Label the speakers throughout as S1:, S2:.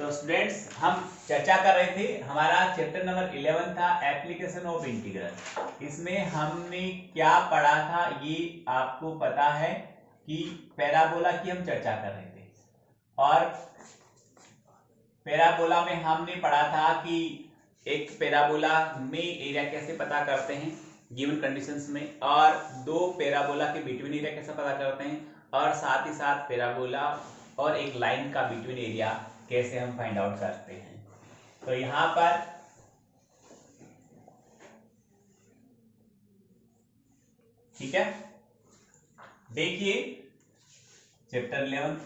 S1: तो स्टूडेंट्स हम चर्चा कर रहे थे, हमारा चैप्टर नंबर 11 था एप्लीकेशन ऑफ इंटीग्रल। इसमें हमने क्या पढ़ा था ये आपको पता है कि पैराबोला की हम चर्चा कर रहे थे, और पैराबोला में हमने पढ़ा था कि एक पैराबोला में एरिया कैसे पता करते हैं गिवन कंडीशंस में, और दो पैराबोला के बिटवीन एरिया कैसे पता करते हैं, और साथ ही साथ पैराबोला और एक लाइन का बिटवीन एरिया कैसे हम फाइंड आउट करते हैं। तो यहां पर ठीक है, देखिए चैप्टर 11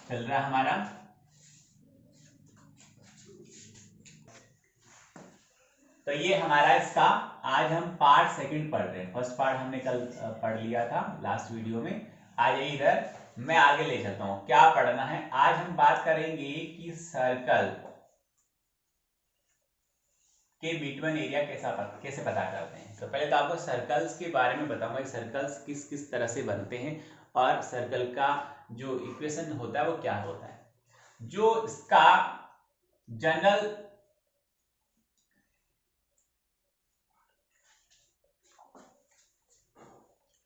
S1: चल रहा है हमारा। तो ये हमारा इसका आज हम पार्ट सेकंड पढ़ रहे हैं। फर्स्ट पार्ट हमने कल पढ़ लिया था लास्ट वीडियो में। आज इधर मैं आगे ले चलता हूं, क्या पढ़ना है। आज हम बात करेंगे कि सर्कल के बिटवीन एरिया कैसे पता करते हैं। तो पहले तो आपको सर्कल्स के बारे में बताऊंगा, सर्कल्स किस किस तरह से बनते हैं और सर्कल का जो इक्वेशन होता है वो क्या होता है। जो इसका जनरल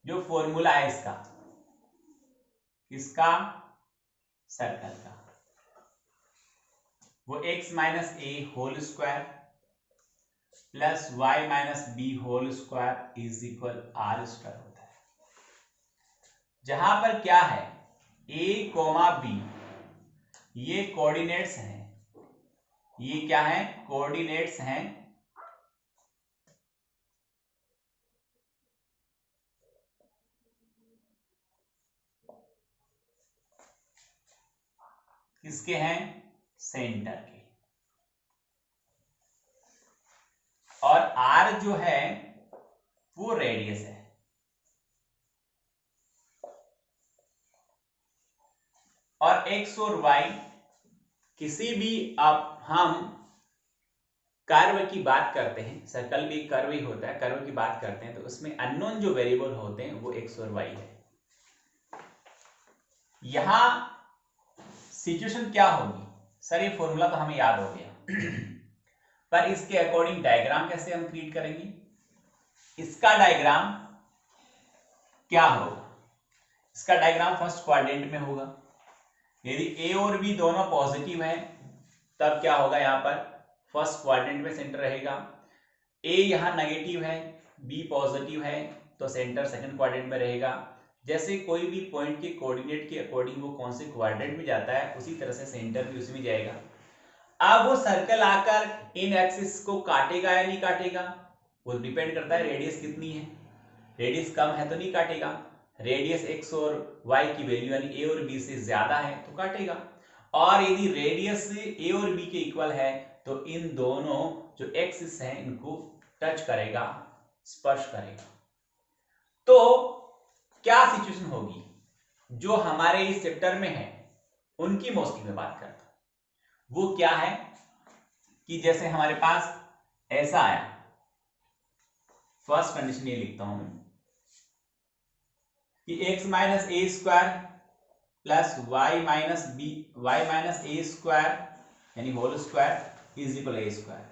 S1: जो फॉर्मूला है इसका सर्कल का, वो x minus a whole square plus y minus b whole square is equal r square होता है। जहां पर क्या है a कोमा बी ये कोऑर्डिनेट्स हैं, ये क्या है कोऑर्डिनेट्स हैं किसके हैं सेंटर के, और r जो है वो रेडियस है। और x और y किसी भी अब हम कर्व की बात करते हैं, सर्कल भी कर्व ही होता है, कर्व की बात करते हैं तो उसमें अननोन जो वेरिएबल होते हैं वो x और y है। यहां सिचुएशन क्या होगी, सर ये फॉर्मूला तो हमें याद हो गया पर इसके अकॉर्डिंग डायग्राम कैसे हम क्रिएट करेंगे। इसका डायग्राम क्या होगा, इसका डायग्राम फर्स्ट क्वाड्रेंट में होगा। यदि a और b दोनों पॉजिटिव हैं तब क्या होगा, यहां पर फर्स्ट क्वाड्रेंट में सेंटर रहेगा। a यहां नेगेटिव है, b पॉजिटिव है तो सेंटर सेकंड क्वाड्रेंट में रहेगा। जैसे कोई भी पॉइंट के कोऑर्डिनेट के अकॉर्डिंग वो कौन से क्वाड्रेंट में जाता है उसी तरह से सेंटर भी उसी में जाएगा। अब वो सर्कल आकर इन एक्सिस को काटेगा या नहीं काटेगा वो डिपेंड करता है रेडियस कितनी है। रेडियस कम है तो नहीं काटेगा, रेडियस x और y की वैल्यू यानी a और b से ज्यादा है तो काटेगा, और यदि रेडियस a और b के इक्वल है तो इन दोनों जो एक्सिस हैं इनको टच करेगा, स्पर्श करेगा। तो क्या सिचुएशन होगी जो हमारे इस चैप्टर में है उनकी मोस्टली में बात करता हूं। वो क्या है कि जैसे हमारे पास ऐसा आया, फर्स्ट कंडीशन ये लिखता हूं मैं कि x minus a square plus y minus a square यानी whole square is equal a square.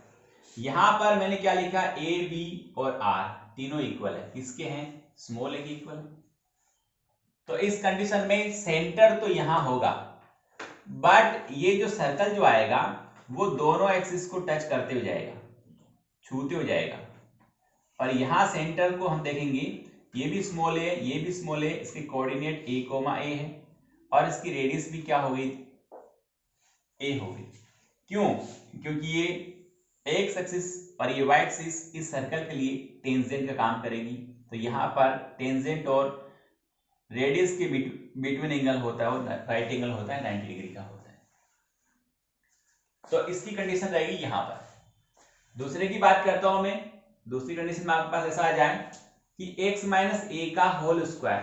S1: यहां पर मैंने क्या लिखा, a b और r तीनों इक्वल है, किसके हैं स्मॉल a के इक्वल है। तो इस कंडीशन में सेंटर तो यहां होगा, बट ये जो सर्कल जो आएगा वो दोनों एक्सिस को टच करते हुए जाएगा, छूते हुए जाएगा। और यहां सेंटर को हम देखेंगे, ये भी स्मॉल है ये भी स्मॉल है, इसके कोऑर्डिनेट a कोमा a है और इसकी रेडियस भी क्या हो गई a हो गई। क्यों, क्योंकि ये x एक्सिस और ये y एक्सिस इस सर्कल के लिए टेंजेंट का काम करेगी। तो यहां पर टेंजेंट और रेडियस के बिटवीन एंगल होता है, वो राइट एंगल होता है, 90 डिग्री का होता है। तो इसकी कंडीशन रहेगी यहां पर। दूसरे की बात करता हूं मैं, दूसरी कंडीशन में आपके पास ऐसा आ जाए कि x माइनस ए का whole square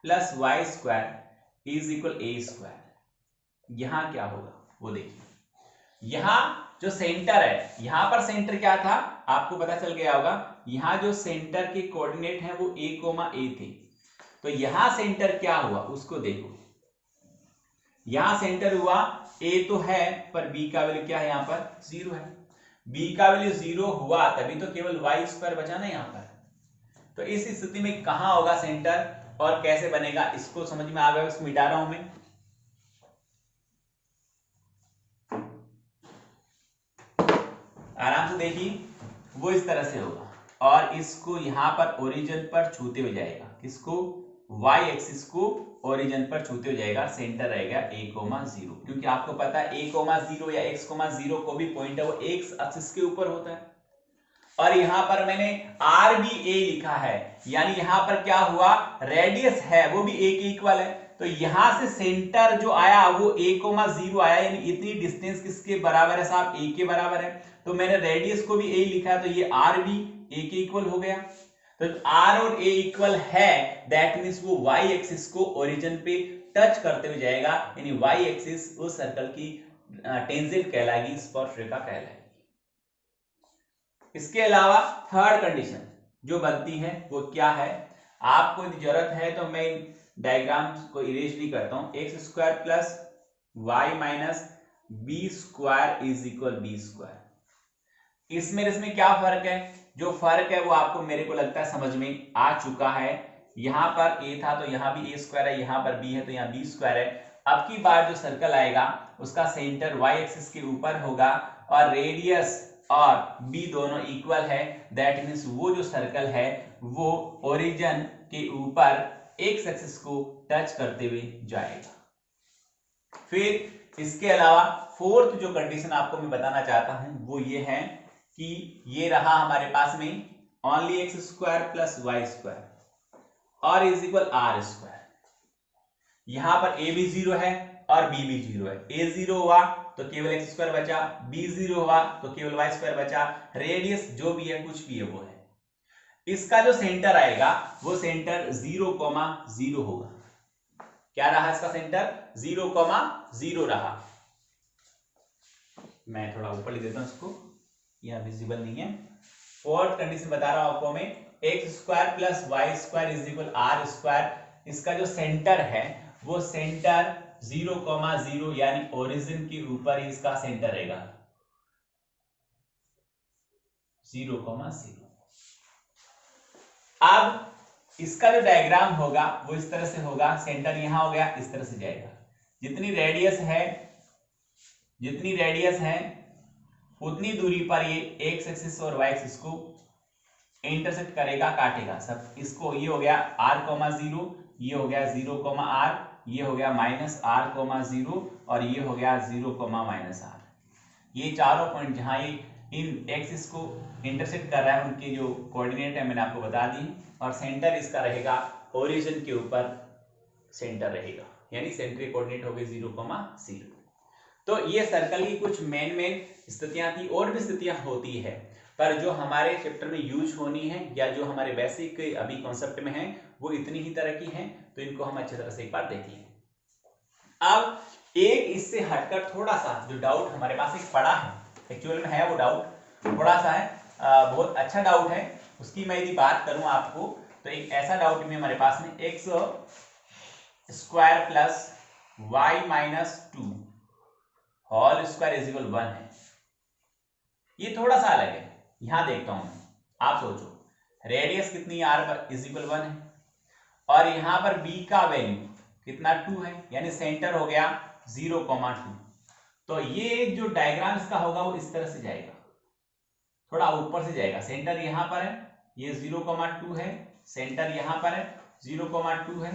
S1: plus y square is equal a square. यहां क्या होगा वो देखिए, यहां जो सेंटर है, यहां पर सेंटर क्या था आपको पता चल गया होगा, यहां जो सेंटर के कोऑर्डिनेट हैं वो a कोमा a थे। तो यहां सेंटर क्या हुआ उसको देखो, यहां सेंटर हुआ ए तो है पर बी का वैल्यू क्या है यहाँ पर 0 है। बी का वैल्यू 0 हुआ तभी तो केवल वाई स्क्वायर बचा ना यहाँ पर। तो इस स्थिति में कहां होगा सेंटर और कैसे बनेगा इसको समझ में आ गया, इसको मिटा रहा हूं मैं। आराम से देखिए, वो इस तरह से होगा और इसको यहां पर ओरिजिन पर छूते हुए जाएगा। किसको? वाई एक्सिस को ओरिजिन पर छूते हुए जाएगा। सेंटर रहेगा a,0 क्योंकि आपको पता है a,0 या x,0 को भी पॉइंट है वो एक्स एक्सिस के ऊपर होता है। और यहां पर मैंने आर बी ए लिखा है, यानी यहां पर क्या हुआ, रेडियस है वो भी a के इक्वल है। तो यहां से सेंटर जो आया वो a,0 आया, यानी इतनी डिस्टेंस किसके बराबर है साहब? a के बराबर है। तो मैंने रेडियस को भी a लिखा है, तो ये r भी a के इक्वल हो गया। तो r और a इक्वल है, दैट मींस वो y एक्सिस को ओरिजिन पे टच करते हुए जाएगा, यानी y एक्सिस उस सर्कल की टेंजेंट कहलाएगी, स्पर्शरेखा कहलाएगी। इसके अलावा थर्ड कंडीशन जो बनती है वो क्या है, आपको जरूरत है तो मैं डायग्राम को इरेज नहीं करता हूं। X square plus y minus b square is equal b square. इसमें क्या फर्क है? जो फर्क है वो आपको मेरे को लगता है समझ में आ चुका है। यहां पर a था तो यहां भी a स्क्वायर है, यहां पर b है तो यहां b स्क्वायर है। अब की बार जो सर्कल आएगा उसका सेंटर y एक्सिस के ऊपर होगा और रेडियस और b दोनों इक्वल है, दैट मींस वो जो सर्कल है वो ओरिजिन के ऊपर एक्स एक्सिस को टच करते हुए जाएगा। फिर इसके अलावा फोर्थ जो कंडीशन आपको मैं बताना चाहता हूं वो ये है कि ये रहा हमारे पास में only x square plus y square और इज इक्वल आर स्क्वायर। यहां पर a भी 0 है और b भी 0 है। a 0 हुआ तो केवल एक्स स्क्वायर बचा, b 0 हुआ तो केवल वाई स्क्वायर बचा। रेडियस जो भी है कुछ भी है वो है। इसका जो सेंटर आएगा वो सेंटर 0,0 होगा। क्या रहा इसका सेंटर? 0,0 रहा। मैं थोड़ा ऊपर लिख देता हूं इसको, यह विजिबल नहीं है। फोर्थ कंडीशन बता रहा हूं आपको मैं, x square plus y square is equal r square. इसका जो सेंटर है वो सेंटर 0,0 यानी ओरिजिन के ऊपर ही इसका सेंटर रहेगा 0,0। अब इसका जो डायग्राम होगा वो इस तरह से होगा, सेंटर यहां हो गया, इस तरह से जाएगा। जितनी रेडियस है उतनी दूरी पर ये एक्स एक्सिस और वाई एक्सिस को इंटरसेक्ट करेगा, काटेगा सब। इसको ये हो गया r,0, ये हो गया 0,r, ये हो गया -r,0 और ये हो गया 0,-r। ये चारों पॉइंट जहां ये इन एक्सिस को इंटरसेक्ट कर रहा है उनके जो कोऑर्डिनेट है मैंने आपको बता दी। और सेंटर इसका रहेगा ओरिजिन के ऊपर, सेंटर रहेगा यानी सेंट्रिक कोऑर्डिनेट हो गए 0,0। तो ये सर्कल की कुछ मेन स्थितियां थी, और भी स्थितियां होती है पर जो हमारे चैप्टर में यूज होनी है या जो हमारे बेसिक अभी कॉन्सेप्ट में है वो इतनी ही तरह की हैं, तो इनको हम अच्छी तरह से एक बार देख लें। अब एक इससे हटकर थोड़ा सा जो डाउट हमारे पास एक पड़ा है, एक्चुअल में है वो डाउट थोड़ा सा है, बहुत अच्छा डाउट है, उसकी मैं यदि बात करूं आपको तो एक ऐसा डाउट में हमारे पास में x square plus y minus 2 whole square is equal 1 है। ये थोड़ा सा अलग है, यहां देखता हूं मैं, आप सोचो रेडियस कितनी है r इज इक्वल 1 है और यहां पर b का वैल्यू कितना 2 है, यानी सेंटर हो गया 0,2। तो ये जो डायग्राम इसका होगा वो इस तरह से जाएगा, थोड़ा ऊपर से जाएगा। सेंटर यहां पर है, ये 0,2 है, सेंटर यहां पर है 0,2 है,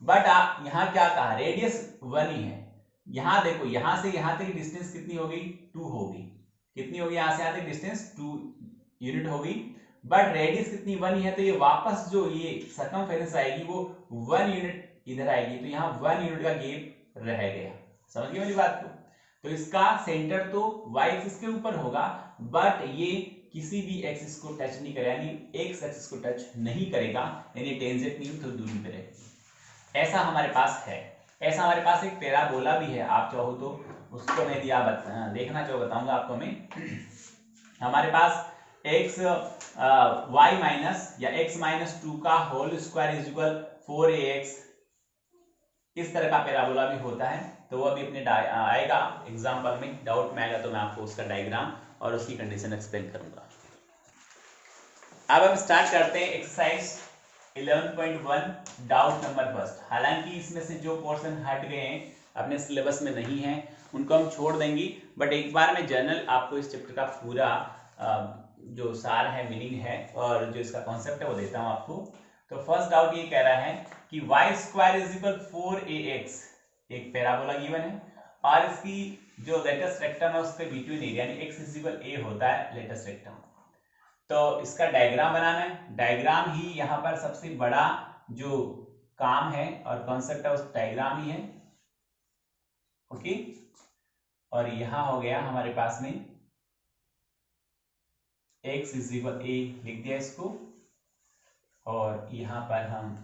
S1: बट आप यहां क्या कहा, रेडियस 1 ही है। यहां देखो यहां से यहां तक डिस्टेंस कितनी होगी 2 होगी, कितनी होगी यहां से यहां तक डिस्टेंस 2 यूनिट होगी, बट रेडियस कितनी 1 ही है। तो ये वापस जो ये सर्कमफेरेंस आएगी वो 1 यूनिट इधर आएगी, तो यहाँ 1 यूनिट का गैप रह गया। समझ गए मेरी बात को? तो इसका सेंटर तो y एक्सिस के ऊपर होगा बट ये किसी भी एक्सिस को टच नहीं करेगा, यानी एक्स एक्सिस को टच नहीं करेगा, यानी टेंजेंट नहीं तो दूरी पे रहेगी। ऐसा हमारे पास है। ऐसा हमारे पास एक पैराबोला भी है, आप चाहो तो उसको मैं दिया देखना चाहो बताऊंगा आपको मैं। हमारे पास x y माइनस या x माइनस 2 का whole square is equal 4ax, इस तरह का पैराबोला भी होता है। तो वो अभी अपने आएगा एग्जाम्पल में, डाउट में आएगा तो मैं आपको उसका डायग्राम और उसकी कंडीशन एक्सप्लेन करूंगा। अब हम स्टार्ट करते हैं एक्सरसाइज 11.1 डाउट नंबर फर्स्ट। हालांकि इसमें से जो पोर्शन हट गए हैं अपने सिलेबस में नहीं है उनको हम छोड़ देंगे, बट एक बार मैं जनरल आपको इस चैप्टर का पूरा जो सार है, मीनिंग है और जो इसका कॉन्सेप्ट है वो देता हूं आपको। तो फर्स्ट डाउट ये कह रहा है कि y square is equal 4ax, एक पैराबोला गिवन है और इसकी जो लेटेस्ट रेक्टम है उसके बिटवीन एरिया यानी x इज इक्वल a होता है लेटेस्ट रेक्टम। तो इसका डायग्राम बनाना है। डायग्राम ही यहाँ पर सबसे बड़ा जो काम है और कॉन्सेप्ट है उस डायग्राम ही है। ओके, और यहां हो गया हमारे पास में x इज इक्वल a लिख दिया इसको, और यहां पर हम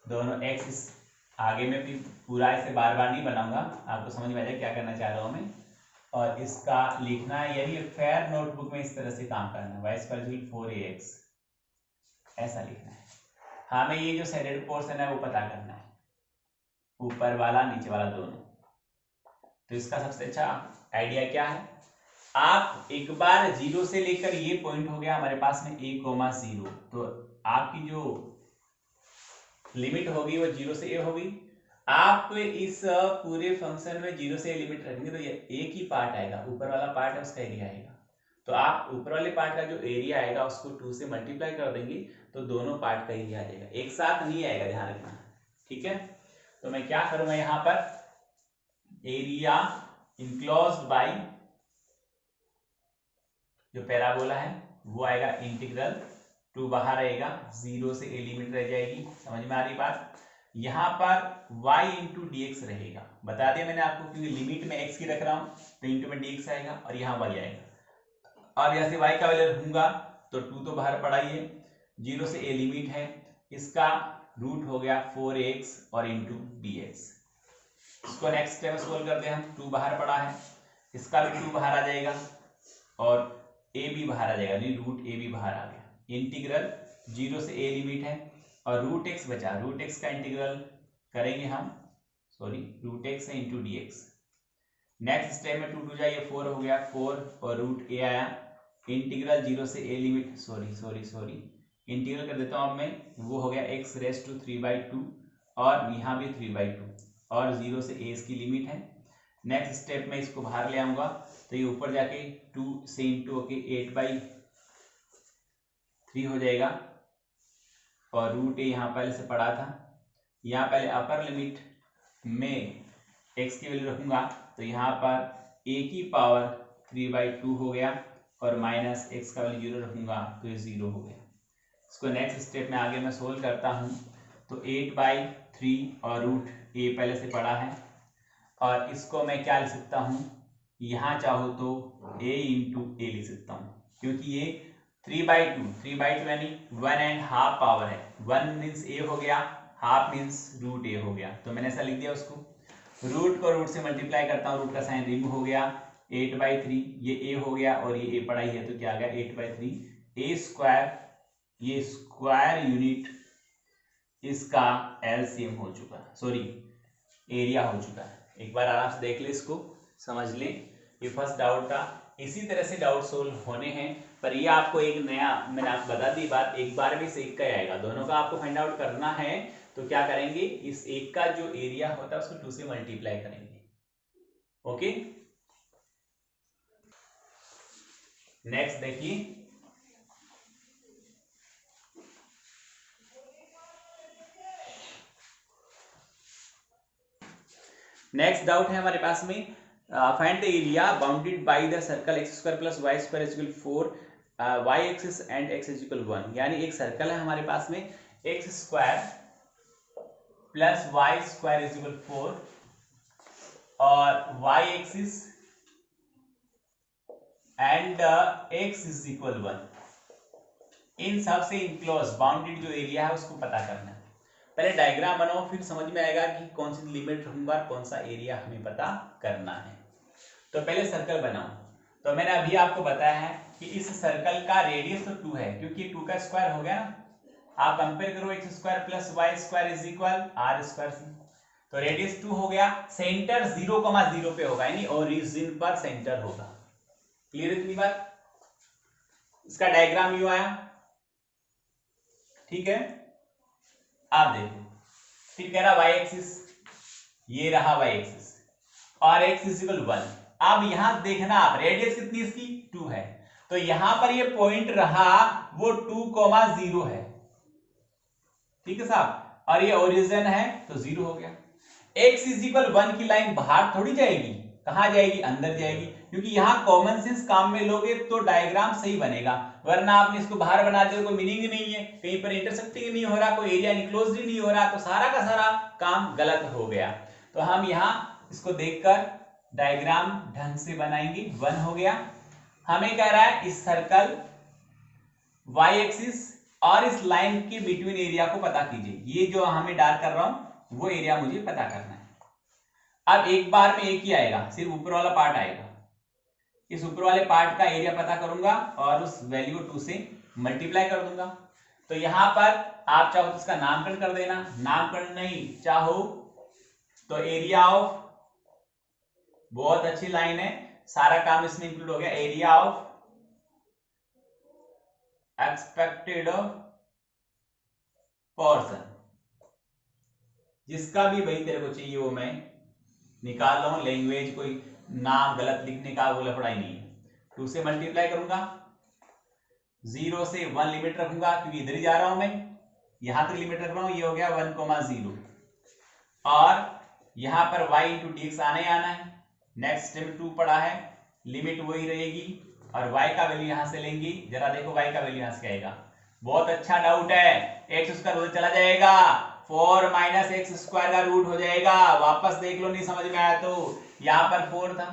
S1: दोनों x आगे में भी पूरा ऐसे बार बार नहीं बनाऊंगा, आपको समझ में आ जाए क्या करना चाह रहा हूं मैं। और इसका लिखना यही फेयर नोटबुक में इस तरह से काम करना, y स्क्वायर इक्वल 4ax ऐसा लिखना है। हमें ये जो शेडेड पोर्शन है वो पता करना है, ऊपर वाला नीचे वाला दोनों। तो इसका सबसे अच्छा आइडिया क्या है, आप एक बार 0 से लेकर ये पॉइंट हो गया हमारे पास में a,0, तो आपकी जो लिमिट होगी वो 0 से a होगी। आप इस पूरे फंक्शन में 0 से a लिमिट रखेंगे तो ये एक ही पार्ट आएगा, ऊपर वाला पार्ट है उसका एरिया आएगा। तो आप ऊपर वाले पार्ट का जो एरिया आएगा उसको 2 से मल्टीप्लाई कर देंगे तो दोनों पार्ट का एरिया आ जाएगा, एक साथ नहीं आएगा, ध्यान रखना। ठीक है, तो मैं क्या करूंगा यहाँ पर, एरिया इनक्लोज्ड बाय जो पैराबोला है वो आएगा इंटीग्रल, 2 बाहर आएगा, 0 से a लिमिट रह जाएगी। समझ में आ रही बात। यहाँ पर y इंटू डी रहेगा, बता दिया मैंने आपको, क्योंकि लिमिट में x की रख रहा हूँ तो इंटू में dx आएगा और यहाँ y आएगा। अब यहाँ से y का वैल्यू रखूंगा तो 2 तो बाहर पड़ा ही है, 0 से a लिमिट है, इसका रूट हो गया 4x और इंटू dx। इसको नेक्स्ट स्टेप में सोल्व करते हैं हम, 2 बाहर पड़ा है, इसका भी 2 बाहर आ जाएगा और a भी बाहर आ जाएगा, रूट a भी बाहर आ गया। इंटीग्रल 0 से a लिमिट है और रूट x बचा, रूट x का इंटीग्रल करेंगे हम, सॉरी रूट x है into D x. Next step में 2 जाइए 4 हो गया, 4 और रूट a आया, इंटीग्रल 0 से a लिमिट, सॉरी इंटीग्रल कर देता हूं अब मैं, वो हो गया x रेस टू 3/2 और यहाँ भी 3/2 और 0 से a इसकी लिमिट है। नेक्स्ट स्टेप में इसको बाहर ले आऊंगा तो ये ऊपर जाके 2 से इंटू होके 8/3 हो जाएगा और रूट ए यहाँ पहले से पड़ा था, यहाँ पहले अपर लिमिट में x की वैल्यू रखूंगा तो यहाँ पर a की पावर 3/2 हो गया और माइनस x का वैल्यू 0 रखूंगा तो ये 0 हो गया। इसको नेक्स्ट स्टेप में आगे मैं सोल्व करता हूँ तो 8/3 और रूट a पहले से पड़ा है और इसको मैं क्या लिख सकता हूँ, यहाँ चाहो तो a इंटू ए लिख सकता हूँ, क्योंकि ये 3/2 यानी 1.5 पावर है, 1 मीन्स a हो गया, हाफ मीन्स रूट a हो गया, तो मैंने ऐसा लिख दिया उसको। रूट को रूट से मल्टीप्लाई करता हूँ, रूट का साइन रिमूव हो गया, 8/3 ये a हो गया और ये a पड़ा ही है तो क्या आ गया 8/3 a स्क्वायर, ये स्क्वायर यूनिट इसका एलसीएम हो चुका, सॉरी एरिया हो चुका है। एक बार आराम से देख ले, इसको समझ ले, ये फर्स्ट डाउट था। इसी तरह से डाउट सोल्व होने हैं, पर ये आपको एक नया, मैंने आपको बता दी बात, एक बार भी से एक का आएगा, दोनों का आपको फाइंड आउट करना है तो क्या करेंगे, इस एक का जो एरिया होता है उसको 2 से मल्टीप्लाई करेंगे। ओके, नेक्स्ट देखिए, नेक्स्ट डाउट है हमारे पास में, find the area bounded by the circle x square plus y square is equal 4 y axis and x is equal 1। यानी एक सर्कल है हमारे पास में, x square plus y square is equal 4 और y axis and x is equal 1। इन सब से enclose bounded जो एरिया है उसको पता करना है। पहले डायग्राम बनाओ, फिर समझ में आएगा कि कौन सी लिमिट रखूंगा, कौन सा एरिया हमें पता करना है। तो पहले सर्कल बनाओ, तो मैंने अभी आपको बताया है कि इस सर्कल का रेडियस तो 2 है, क्योंकि 2 का स्क्वायर हो गया ना। आप कंपेयर करो x square plus y square is equal r square से, तो रेडियस 2 हो गया, सेंटर 0,0 पे होगा, यानी ओरिजिन पर सेंटर होगा। क्लियर इतनी बात? इसका डायग्राम यू आया, ठीक है। आप देखो, फिर कह रहा वाई एक्सिस, ये रहा वाई एक्सिस और एक्स इक्वल 1। अब यहां देखना आप, रेडियस कितनी इसकी 2 है, तो यहां पर ये पॉइंट रहा वो 2,0 है, ठीक है साहब, और ये ओरिजिन है तो 0 हो गया। x इक्वल 1 की लाइन बाहर थोड़ी जाएगी, कहां जाएगी, अंदर जाएगी, क्योंकि यहां कॉमन सेंस काम में लोगे तो डायग्राम सही बनेगा, वरना आपने इसको बाहर बना दिया कोई मीनिंग नहीं है, कहीं पर इंटरसेक्टिंग नहीं हो रहा, कोई एरिया इनक्लोज्ड नहीं हो रहा, तो सारा का सारा काम गलत हो गया। तो हम यहां इसको देखकर डायग्राम ढंग से बनाएंगे। 1 हो गया। हमें कह रहा है इस सर्कल वाई एक्सिस और इस लाइन के बिटवीन एरिया को पता कीजिए। ये जो हमें डार्क कर रहा हूं वो एरिया मुझे पता करना है। अब एक बार में एक ही आएगा, सिर्फ ऊपर वाला पार्ट आएगा। इस ऊपर वाले पार्ट का एरिया पता करूंगा और उस वैल्यू को 2 से मल्टीप्लाई कर दूंगा। तो यहां पर आप चाहो तो इसका नामकरण कर देना, नामकरण नहीं चाहो तो एरिया ऑफ, बहुत अच्छी लाइन है, सारा काम इसमें इंक्लूड हो गया, एरिया ऑफ एक्सपेक्टेड पोर्शन, जिसका भी भाई तेरे को चाहिए वो मैं निकाल रहा हूं। लैंग्वेज कोई नाम गलत लिखने का वो लफड़ा ही नहीं है। 2 से मल्टीप्लाई करूंगा, 0 से 1 लिमिट रखूंगा क्योंकि इधर ही जा रहा हूं मैं, यहां तक लिमिट रख रहा हूं, ये हो गया 1,0 और यहां पर y इंटू dx आना ही आना है। नेक्स्ट स्टेप 2 पड़ा है, लिमिट वही रहेगी और y का वैल्यू यहां से लेंगे। जरा देखो y का वैल्यू यहां से आएगा, बहुत अच्छा डाउट है, x स्क्वायर उधर चला जाएगा, 4 माइनस एक्स स्क्वायर का रूट हो जाएगा, वापस देख लो नहीं समझ में आया तो। यहां पर 4 था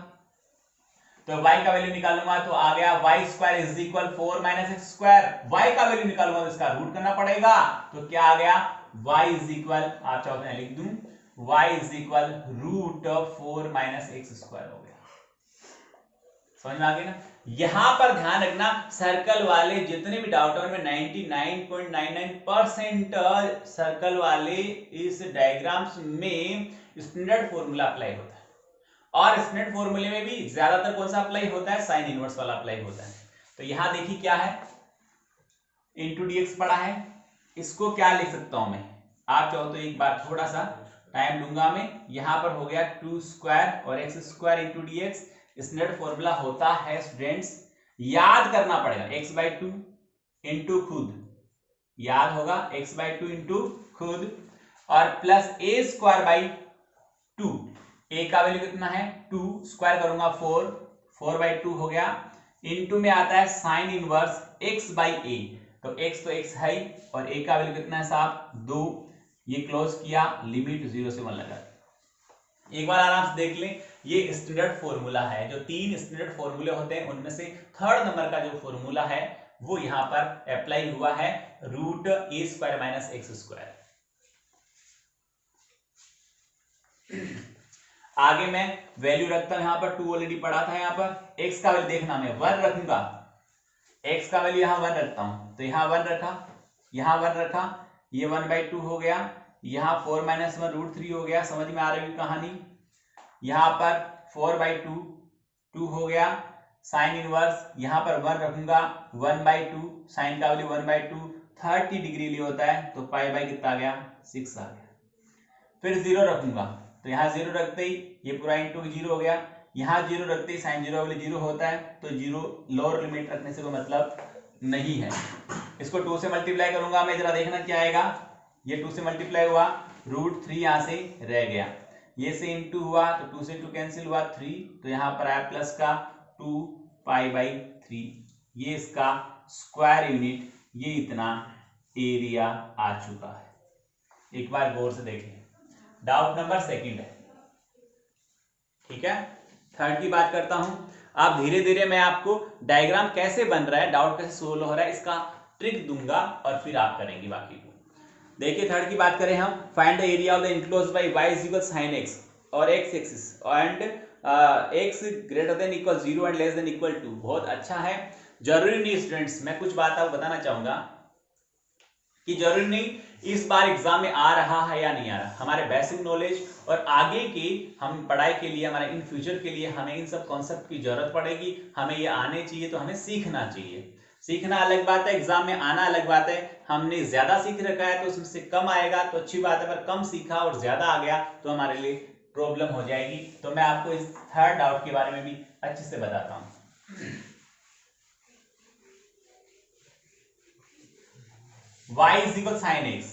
S1: तो y का वैल्यू निकालूंगा तो आ गया y square is equal 4 minus x square, y का वैल्यू निकालूंगा तो इसका रूट करना पड़ेगा, तो क्या आ गया y इज इक्वल, आप चाहो तो लिख दूं, y is equal root 4 minus x square हो गया। समझ में आ गया ना? यहां पर ध्यान रखना, सर्कल वाले जितने भी डाउट है उनमें 99.99% सर्कल वाले इस डायग्राम्स में स्टैंडर्ड फॉर्मूला अप्लाई होता है, और स्टैंडर्ड फॉर्मूले में भी ज्यादातर कौन सा अप्लाई होता है, साइन इनवर्स वाला अप्लाई होता है। तो यहां देखिए क्या है, इंटू डीएक्स पड़ा है, इसको क्या लिख सकता हूं मैं, आप चाहो तो एक बार थोड़ा सा टाइम लूंगा मैं, यहां पर हो गया 2 स्क्वायर और x square into d x. Standard formula होता है स्टूडेंट्स, याद करना पड़ेगा, x/2 इंटू खुद, याद होगा x/2 इंटू खुद, और प्लस a²/2, a का वैल्यू कितना है 2, स्क्वायर करूंगा 4, 4/2 हो गया, इंटू में आता है साइन इनवर्स x/a, तो x तो x है और a का वैल्यू कितना है साहब 2, ये क्लोज किया, लिमिट 0 से 1 लगा। एक बार आराम से देख लें, ये स्टैंडर्ड फॉर्मूला है, जो 3 स्टैंडर्ड फॉर्मूले होते हैं उनमें से 3rd नंबर का जो फॉर्मूला है वो यहां पर अप्लाई हुआ है, root a² minus x square. आगे मैं वैल्यू रखता हूं, यहां पर 2 ऑलरेडी पड़ा था, यहां पर x का वैल्यू देखना, मैं 1 रखूंगा, x का वैल्यू यहां 1 रखता हूं, तो यहां 1 रखा, यहां 1 रखा, ये 1/2 हो गया, यहां 4 माइनस 1 रूट 3 हो गया। समझ में आ रही है कहानी? यहां पर 4/2 2 हो गया, साइन इनवर्स यहां पर 1 रखूंगा, 1/2 साइन का वैल्यू 1/2 30 डिग्री लिए होता है, तो पाई बाई कितना आ गया 6 आ गया। फिर 0 रखूंगा, तो यहां 0 रखते ही ये पूरा इंटू 0 हो गया, यहां 0 रखते ही साइन 0 वाले 0 होता है, तो 0 लोअर लिमिट रखने से कोई मतलब नहीं है। इसको 2 से मल्टीप्लाई करूंगा मैं, जरा देखना क्या आएगा, ये 2 से मल्टीप्लाई हुआ, रूट 3 यहां से रह गया, ये से इंटू हुआ तो 2 से 2 कैंसिल हुआ 3, तो यहां पर आया प्लस का 2 पाई/3, ये इसका स्क्वायर यूनिट, ये इतना एरिया आ चुका है। एक बार गौर से देखें, डाउट नंबर 2 है, ठीक है। 3rd की बात करता हूं। अब धीरे धीरे मैं आपको डायग्राम कैसे बन रहा है, डाउट कैसे सोल्व हो रहा है, इसका ट्रिक दूंगा और फिर आप करेंगे बाकी को। देखिए 3rd की बात करें हम, find the area of the enclosed bye y is equal sin x और x axis and x greater than equal 0 and less than equal 2। बहुत अच्छा है, जरूरी नहीं स्टूडेंट्स, मैं कुछ बात आपको बताना चाहूंगा, कि जरूरी नहीं इस बार एग्जाम में आ रहा है या नहीं आ रहा, हमारे बेसिक नॉलेज और आगे की हम पढ़ाई के लिए, हमारे इन फ्यूचर के लिए हमें इन सब कॉन्सेप्ट की जरूरत पड़ेगी, हमें ये आने चाहिए, तो हमें सीखना चाहिए। सीखना अलग बात है, एग्जाम में आना अलग बात है। हमने ज्यादा सीख रखा है तो उसमें से कम आएगा तो अच्छी बात है, पर कम सीखा और ज्यादा आ गया तो हमारे लिए प्रॉब्लम हो जाएगी। तो मैं आपको इस थर्ड डाउट के बारे में भी अच्छे से बताता हूं। y is equal sine x,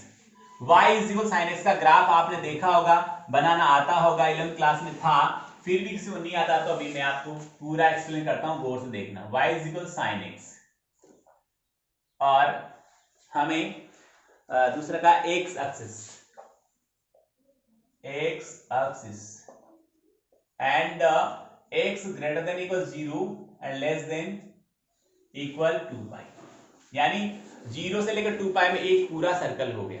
S1: y is equal sine x का ग्राफ आपने देखा होगा, बनाना आता होगा, 11th क्लास में था, फिर भी किसी को नहीं आता तो अभी मैं आपको पूरा एक्सप्लेन करता हूं, गौर से देखना। y is equal sine x और हमें दूसरा का x axis and x greater than equal 0 and less than equal 2 पाई, यानी 0 से लेकर 2 पाई में एक पूरा सर्कल हो गया।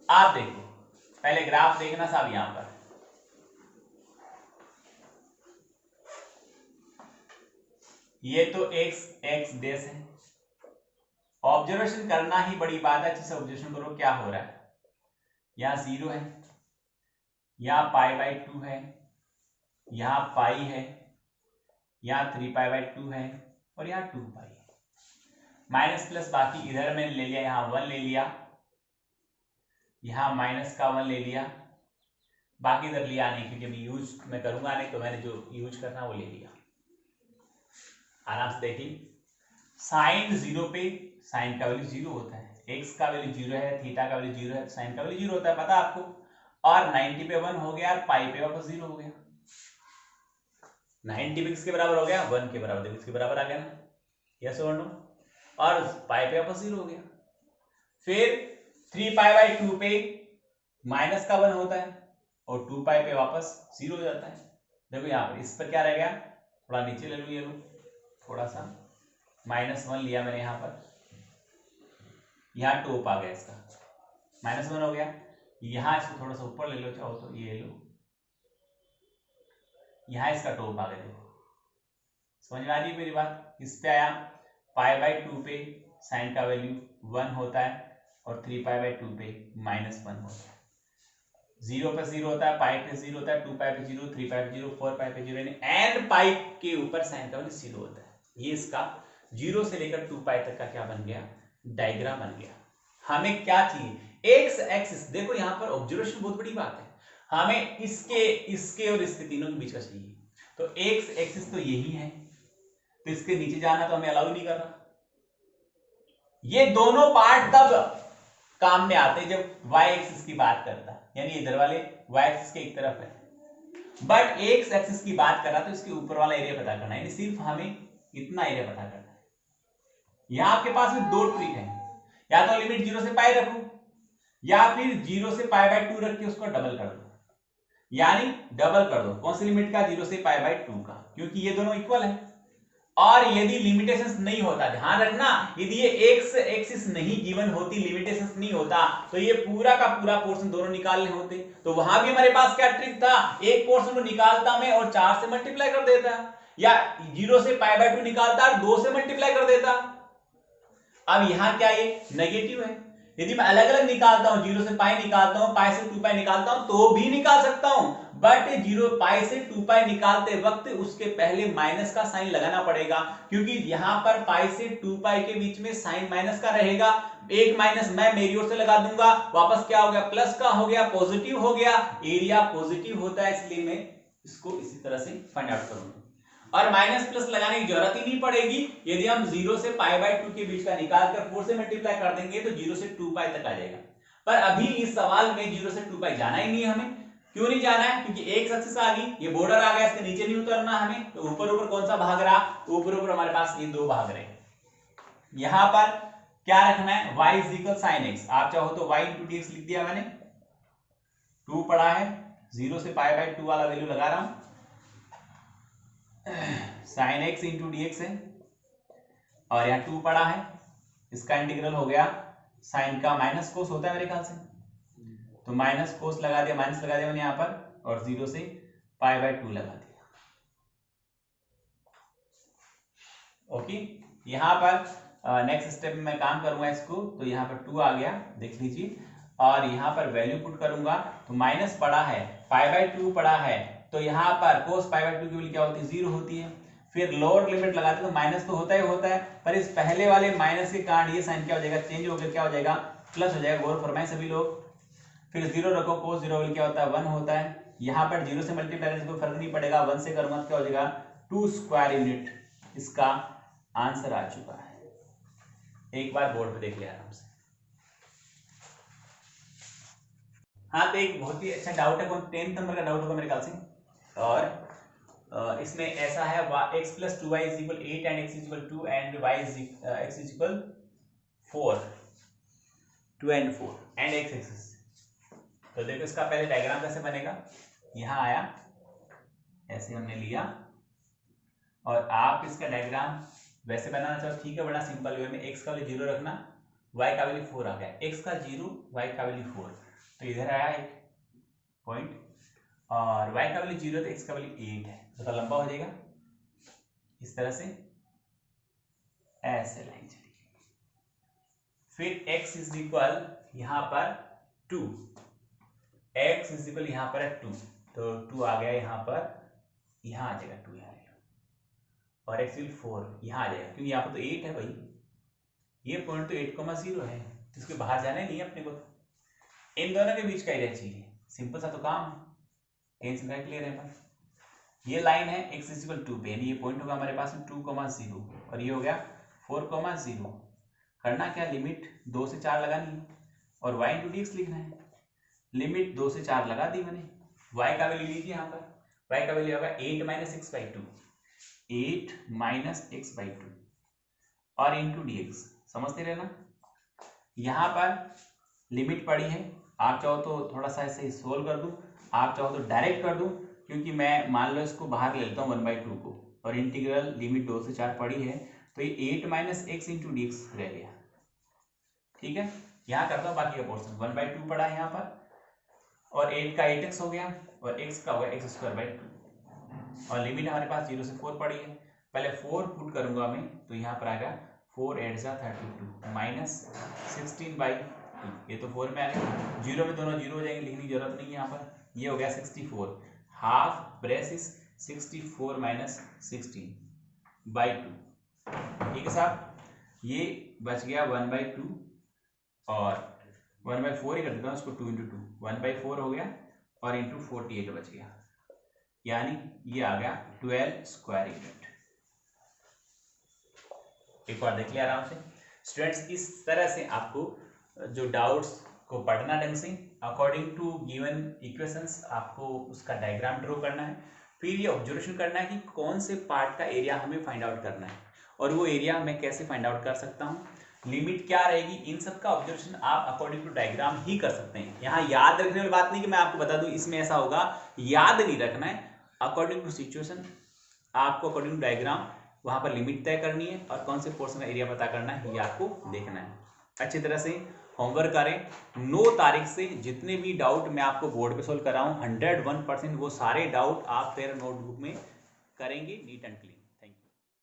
S1: आप देखो, पहले ग्राफ देखना साहब, यहां पर ये तो x डेस है, ऑब्जर्वेशन करना ही बड़ी बात है, अच्छे से ऑब्जर्वेशन करो क्या हो रहा है। यहां 0 है, यहां पाई बाई 2 है, यहां पाई है, यहां 3 पाई बाई 2 है और यहां 2 पाई है। माइनस प्लस बाकी इधर मैंने ले लिया, यहां 1 ले लिया, यहां माइनस का 1 ले लिया, बाकी इधर लिया नहीं क्योंकि मैं यूज मैं करूंगा नहीं, तो मैंने जो यूज करना वो ले लिया। आराम से देखिए, साइन 0 पे साइन का वैल्यू 0 होता है, एक्स का वैल्यू 0 है, थीटा का वैल्यू 0 है, साइन का वैल्यू 0 होता है, पता आपको। और 90 पे 1 हो गया और पाई पे वापस 0 हो गया। 90 पे किसके बराबर हो गया, 1 के बराबर, देखो इसके बराबर आ गया ना, यस और नो, और पाई पे वापस 0 हो गया। फिर 3 पाई बाई 2 पे माइनस का 1 होता है और 2 पाई पे वापस 0 हो जाता है। देखो यहाँ पर इस पर क्या रह गया, थोड़ा नीचे ले लो, ये लो थोड़ा सा, -1 लिया मैंने यहाँ पर, यहाँ टॉप आ गया इसका, -1 हो गया। यहाँ इसको थोड़ा सा ऊपर ले लो चाहो तो, ये लो, यहाँ इसका टॉप आ गया, देखो समझ में आ रही है मेरी बात। इस पे आया, पाई बाई 2 पे साइन का वैल्यू 1 होता है और 3 पाई बाई 2 पे -1 होता है। 0 पे 0 होता है, पाई पे 0 होता है, 2 पाई पे 0, 3 पाई पे 0, 4 पाई पे 0, यानी एन पाई के ऊपर साइन का वैल्यू 0 होता है। ये इसका 0 से लेकर 2 पाई तक का क्या बन गया, डायग्राम बन गया। हमें क्या चाहिए, एक्स एक्सिस, देखो यहां पर ऑब्जर्वेशन बहुत बड़ी बात है, हमें इसके और इसके तीनों के बीच का चाहिए। तो एक्स एक्सिस तो यही है, तो इसके नीचे जाना तो हमें अलाउ नहीं कर रहा। ये दोनों पार्ट तब काम में आते हैं जब y एक्सिस की बात करता है, यानी इधर वाले y एक्सिस के एक तरफ है, बट x एक्सिस की बात कर रहा तो इसके ऊपर वाला एरिया पता करना है, यानी सिर्फ हमें इतना एरिया पता करना है। यहां आपके पास में दो ट्रिक है, या तो लिमिट 0 से पाई रखो, या फिर 0 से पाई बाई 2 रख के उसको डबल कर दो, यानी डबल कर दो कौन सी लिमिट का, 0 से पाई बाई 2 का, क्योंकि ये दोनों इक्वल है। और यदि लिमिटेशंस नहीं होता, ध्यान रखना, यदि ये एक्स एक्सिस नहीं गिवन होती, लिमिटेशंस नहीं होता, तो ये पूरा का पूरा पोर्शन दोनों निकालने होते। तो वहां भी हमारे पास क्या ट्रिक था, एक पोर्शन को निकालता मैं और 4 से मल्टीप्लाई कर देता, या 0 से पाई बाई 2 निकालता और 2 से मल्टीप्लाई कर देता। अब यहां क्या ये नेगेटिव है, यदि मैं अलग अलग निकालता हूं, 0 से पाई निकालता हूं, पाई से 2 पाई निकालता हूं, तो भी निकाल सकता हूं, बट 0 पाई से 2 पाई निकालते वक्त उसके पहले माइनस का साइन लगाना पड़ेगा, क्योंकि यहां पर पाई से 2 पाई के बीच में साइन माइनस का रहेगा। एक माइनस मैं मेरी ओर से लगा दूंगा, वापस क्या हो गया, प्लस का हो गया, पॉजिटिव हो गया, एरिया पॉजिटिव होता है, इसलिए मैं इसको इसी तरह से फाइंड आउट करूंगा। और माइनस प्लस लगाने की जरूरत ही नहीं पड़ेगी, यदि हम 0 से पाई बाई 2 के बीच का निकाल कर 4 से मल्टीप्लाई कर देंगे तो 0 से 2 पाई तक आ जाएगा। पर अभी इस सवाल में 0 से 2 पाई जाना ही नहीं है हमें। क्यों नहीं जाना है, क्योंकि एक एक्सिस आ गई, ये बॉर्डर आ गया, इसके नीचे नहीं उतरना हमें, तो ऊपर ऊपर कौन सा भाग रहा, ऊपर ऊपर हमारे पास ये दो भाग रहे। यहां पर क्या रखना है, y is equal sine x, आप चाहो तो y इंटू डी एक्स लिख दिया मैंने, 2 पढ़ा है, 0 से पाई बाई 2 वाला वैल्यू लगा रहा हूं, sine x into D x है, और यहाँ 2 पड़ा है, इसका इंटीग्रल हो गया, साइन का माइनस कोस होता है मेरे ख्याल से, तो माइनस कोस लगा दिया, माइनस लगा दिया मैंने यहाँ पर, और 0 से पाई बाई 2 लगा दिया। ओके, यहां पर नेक्स्ट स्टेप में मैं काम करूंगा इसको, तो यहाँ पर 2 आ गया, देख लीजिए, और यहाँ पर वैल्यू पुट करूंगा तो माइनस पड़ा है, π/2 पड़ा है, तो यहाँ पर cos π/2 की वैल्यू क्या होती है, 0 होती है। फिर लोअर लिमिट लगाते तो माइनस तो होता ही होता है, पर इस पहले वाले माइनस के कारण ये साइन क्या हो जाएगा, चेंज होकर क्या हो जाएगा, प्लस हो जाएगा। गौर फरमाएं सभी लोग। फिर 0 रखो, cos 0 क्या होता है, 1 होता है। यहाँ पर 0 से मल्टीप्लाई करने से कोई फर्क नहीं पड़ेगा, 1 से करूंगा तो क्या हो जाएगा, 2 स्क्वायर यूनिट। इसका आंसर आ चुका है। एक बार बोर्ड पे देख लिया आराम से। हाँ, तो एक बहुत ही अच्छा डाउट है, 10th नंबर का डाउट होगा मेरे ख्याल से, और इसमें ऐसा है x + 2y = 8 and x = 2 and x = 4, 2 and 4 and x axis. तो देखो इसका पहले डायग्राम कैसे बनेगा, यहाँ आया, ऐसे हमने लिया, और आप इसका डायग्राम वैसे बनाना चाहो ठीक है, बड़ा सिंपल वे में। x का वैल्यू 0 रखना, y का वैल्यू 4 आ गया, x का 0, y का वैल्यू 4, तो इधर आया एक पॉइंट, और y का वैल्यू 0 तो x का वैल्यू 8 है, तो लंबा हो जाएगा इस तरह से, ऐसे लाइन चलेगी। फिर x = यहाँ पर 2, x = यहाँ पर है 2, तो 2 आ गया यहाँ पर, यहाँ आ जाएगा 2 यहाँ, और x = 4 यहाँ आ जाएगा, क्योंकि यहाँ पर तो 8 है भाई, ये पॉइंट तो 8,0 है, तो इसके बाहर जाना ही नहीं है अपने को, तो इन दोनों के बीच का एरिया चाहिए, सिंपल सा तो काम है, टेंशन का क्लियर है। ये लाइन है x = 2 पे, यानी ये पॉइंट होगा हमारे पास में 2,0, और ये हो गया 4,0। करना क्या, लिमिट 2 से 4 लगानी है, और y × dx लिखना है। लिमिट 2 से 4 लगा दी मैंने, y का वैल्यू लीजिए, यहाँ पर y का वैल्यू होगा 8 - x/2, 8 - x/2, और इंटू dx, समझते रहना। यहाँ पर लिमिट पड़ी है, आप चाहो तो थोड़ा सा ऐसे सोल्व कर दूं, आप चाहो तो डायरेक्ट कर दूं, क्योंकि मैं मान लो इसको बाहर ले लेता हूँ 1/2 को, और इंटीग्रल लिमिट 2 से 4 पड़ी है, तो ये 8 - x × dx रह गया, ठीक है। यहाँ करता हूँ बाकी का पोर्शन, 1/2 पड़ा है यहाँ पर, और 8 का 8x हो गया, और x का होगा x²/2, और लिमिट हमारे पास 0 से 4 पड़ी है। पहले 4 पुट करूंगा मैं, तो यहाँ पर आएगा 4 × 8 = 32 - 16/2, ये तो 4 में आ गया, 0 में दोनों 0 हो जाएंगे, लिखने की जरूरत नहीं है यहाँ पर। ये हो गया 64, हाफ ब्रेसिस 64 - 16/2, ठीक है साहब। ये बच गया 1/2, और 1/4 ही कर देता हूँ उसको, 2 × 2, 1/4 हो गया, और इंटू 48 बच गया, यानी ये आ गया 12 स्क्वायर यूनिट। एक बार देख लिया आराम से स्टूडेंट्स। इस तरह से आपको जो डाउट्स को पढ़ना ढंग से, अकॉर्डिंग टू गिवन इक्वेशंस आपको उसका डायग्राम ड्रॉ करना है, फिर ये ऑब्जर्वेशन करना है कि कौन से पार्ट का एरिया हमें फाइंड आउट करना है, और वो एरिया मैं कैसे फाइंड आउट कर सकता हूँ, लिमिट क्या रहेगी, इन सब का ऑब्जर्वेशन आप अकॉर्डिंग टू डायग्राम ही कर सकते हैं। यहाँ याद रखने वाली बात नहीं कि मैं आपको बता दूं इसमें ऐसा होगा, याद नहीं रखना है, अकॉर्डिंग टू सिचुएशन आपको अकॉर्डिंग टू डायग्राम वहां पर लिमिट तय करनी है, और कौन से पोर्शन का एरिया पता करना है ये आपको देखना है। अच्छी तरह से होमवर्क करें। 9 तारीख से जितने भी डाउट मैं आपको बोर्ड पे सोल्व कर रहा हूँ 101% वो सारे डाउट आप फिर नोटबुक में करेंगे नीट एंड क्लीन।